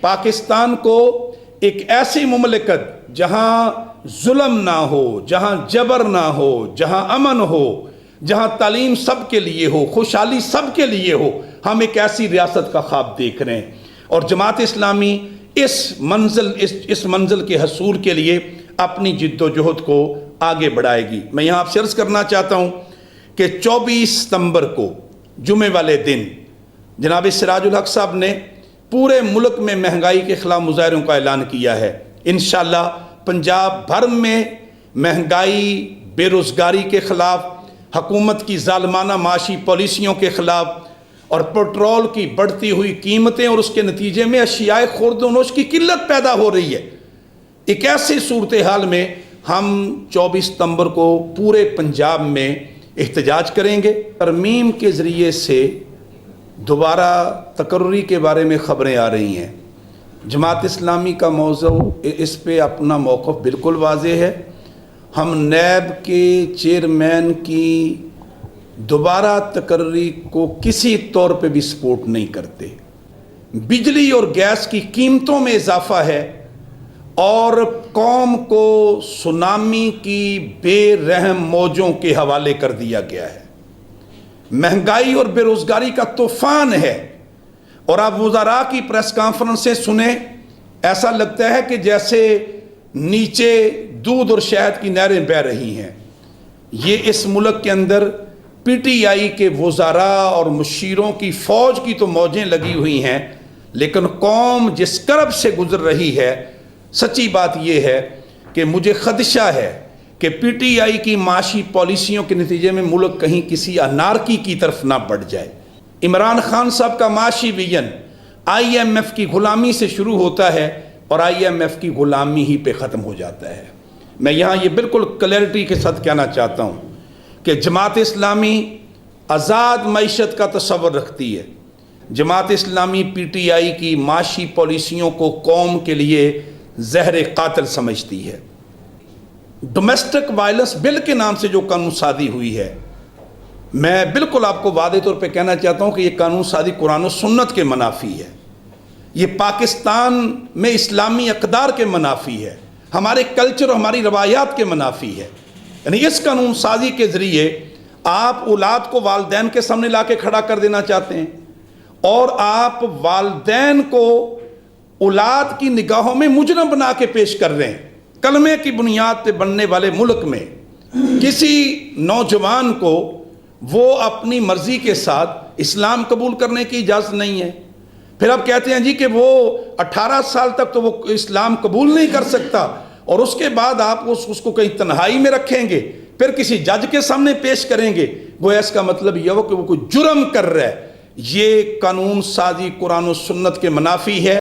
پاکستان کو ایک ایسی مملکت جہاں ظلم نہ ہو، جہاں جبر نہ ہو، جہاں امن ہو، جہاں تعلیم سب کے لیے ہو، خوشحالی سب کے لیے ہو، ہم ایک ایسی ریاست کا خواب دیکھ رہے ہیں۔ اور جماعت اسلامی اس منزل کے حصول کے لیے اپنی جد و جہد کو آگے بڑھائے گی۔ میں یہاں آپ سے عرض کرنا چاہتا ہوں کہ 24 ستمبر کو جمعے والے دن جناب سراج الحق صاحب نے پورے ملک میں مہنگائی کے خلاف مظاہروں کا اعلان کیا ہے۔ انشاءاللہ پنجاب بھر میں مہنگائی، بے روزگاری کے خلاف، حکومت کی ظالمانہ معاشی پالیسیوں کے خلاف اور پٹرول کی بڑھتی ہوئی قیمتیں اور اس کے نتیجے میں اشیاء خورد و نوش کی قلت پیدا ہو رہی ہے۔ ایک ایسی صورتحال میں ہم 24 ستمبر کو پورے پنجاب میں احتجاج کریں گے۔ ترمیم کے ذریعے سے دوبارہ تقرری کے بارے میں خبریں آ رہی ہیں۔ جماعت اسلامی کا موضوع اس پہ اپنا موقف بالکل واضح ہے۔ ہم نیب کے چیئرمین کی دوبارہ تقرری کو کسی طور پہ بھی سپورٹ نہیں کرتے۔ بجلی اور گیس کی قیمتوں میں اضافہ ہے اور قوم کو سونامی کی بے رحم موجوں کے حوالے کر دیا گیا ہے۔ مہنگائی اور بے روزگاری کا طوفان ہے، اور آپ وزراء کی پریس کانفرنسیں سنیں، ایسا لگتا ہے کہ جیسے نیچے دودھ اور شہد کی نہریں بہہ رہی ہیں۔ یہ اس ملک کے اندر پی ٹی آئی کے وزراء اور مشیروں کی فوج کی تو موجیں لگی ہوئی ہیں، لیکن قوم جس کرب سے گزر رہی ہے، سچی بات یہ ہے کہ مجھے خدشہ ہے کہ پی ٹی آئی کی معاشی پالیسیوں کے نتیجے میں ملک کہیں کسی انارکی کی طرف نہ بڑھ جائے۔ عمران خان صاحب کا معاشی ویژن آئی ایم ایف کی غلامی سے شروع ہوتا ہے اور آئی ایم ایف کی غلامی ہی پہ ختم ہو جاتا ہے۔ میں یہاں یہ بالکل کلیئرٹی کے ساتھ کہنا چاہتا ہوں کہ جماعت اسلامی آزاد معیشت کا تصور رکھتی ہے۔ Jamaat Islami P T I کی معاشی پالیسیوں کو قوم کے لیے زہر قاتل سمجھتی ہے۔ ڈومیسٹک وائلنس بل کے نام سے جو قانون سازی ہوئی ہے، میں بالکل آپ کو واضح طور پہ کہنا چاہتا ہوں کہ یہ قانون سازی قرآن و سنت کے منافی ہے۔ یہ پاکستان میں اسلامی اقدار کے منافی ہے، ہمارے کلچر اور ہماری روایات کے منافی ہے۔ یعنی اس قانون سازی کے ذریعے آپ اولاد کو والدین کے سامنے لا کے کھڑا کر دینا چاہتے ہیں، اور آپ والدین کو اولاد کی نگاہوں میں مجرم بنا کے پیش کر رہے ہیں۔ کلمے کی بنیاد پہ بننے والے ملک میں کسی نوجوان کو وہ اپنی مرضی کے ساتھ اسلام قبول کرنے کی اجازت نہیں ہے۔ پھر آپ کہتے ہیں جی کہ وہ 18 سال تک تو وہ اسلام قبول نہیں کر سکتا، اور اس کے بعد آپ اس کو کہیں تنہائی میں رکھیں گے، پھر کسی جج کے سامنے پیش کریں گے۔ گویا اس کا مطلب یہ ہو کہ وہ کوئی جرم کر رہا ہے۔ یہ قانون سازی قرآن و سنت کے منافی ہے۔